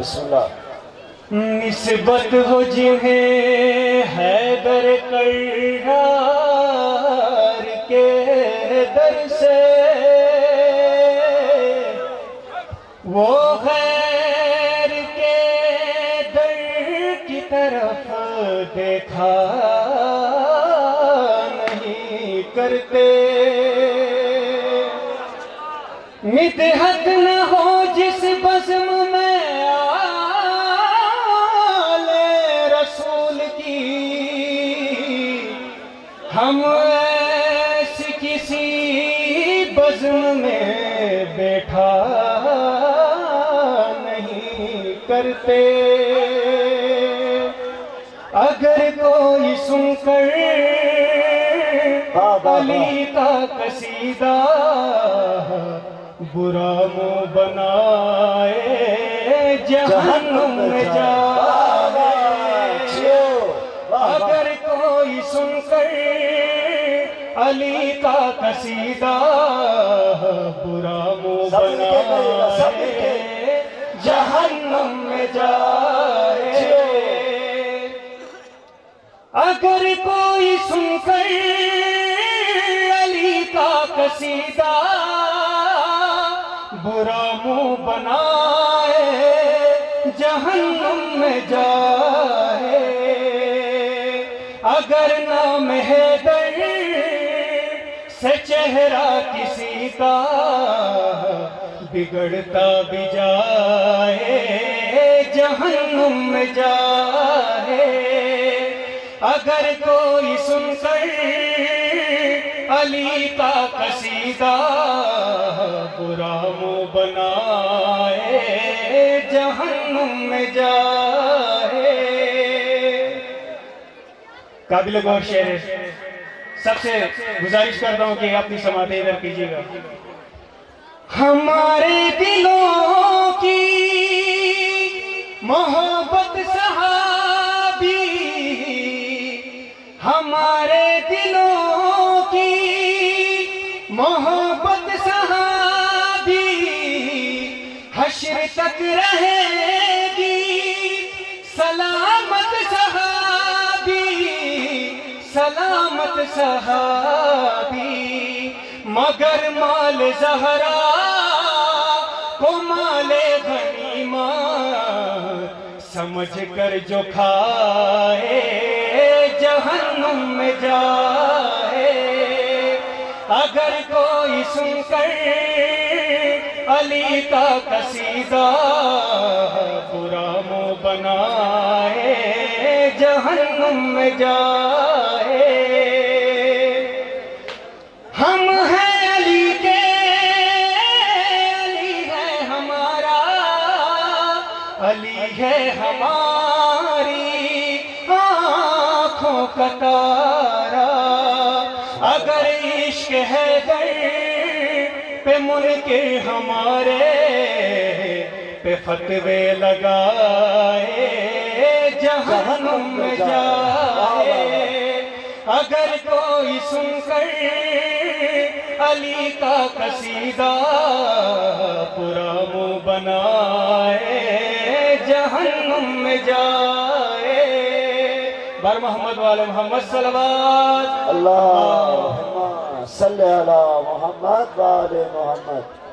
بسم اللہ۔ نسبت ہو جنہیں حیدر کرار کے در سے، وہ غیر کے در کی طرف دیکھا نہیں کرتے۔ مدحت نہ ہو جس بزم میں آل رسول کی، ہم ایسی کسی بزم میں بیٹھا نہیں کرتے۔ اگر کوئی سن کر علی کا قصیدہ برا منہ بنائے جہنم میں جائے، اگر کوئی سن کر علی کا قصیدہ برا منہ بنائے جہنم میں جائے، اگر کوئی سن کر علی کا قصیدہ برا منہ بنائے جہنم میں جائے، اگر نام حیدر سے چہرہ کسی کا بگڑتا بھی جائے جہنم میں جائے، اگر کوئی سن کر علی کا قصیدہ برا منہ بنائے جہنم میں جائے۔ قابل غور شعر ہے، سب سے گزارش کرتا ہوں کہ اپنی سماعتیں ادھر کیجیے گا۔ ہمارے دلوں کی محبت صحابی، ہمارے دلوں کی محبت صحابی حشر تک رہے گی سلامت صحابی، سلامت صحابی، مگر مال زہرا کو مال غنیمت سمجھ کر جو کھائے جہنم میں جائے، اگر کوئی سن کر علی کا قصیدہ برا منہ بنائے جہنم میں جائے۔ ہم ہیں علی کے، علی ہے ہمارا، علی ہے ہماری آنکھوں کا تارا، اگر عشق حیدر پہ منکر ہمارے پہ فتوے لگائے جہنم میں جائے، اگر کوئی سن کر علی کا قصیدہ برا منہ بنائے جہنم میں جائے۔ بر محمد والے محمد صلوات اللہم صلی علی محمد و آل محمد۔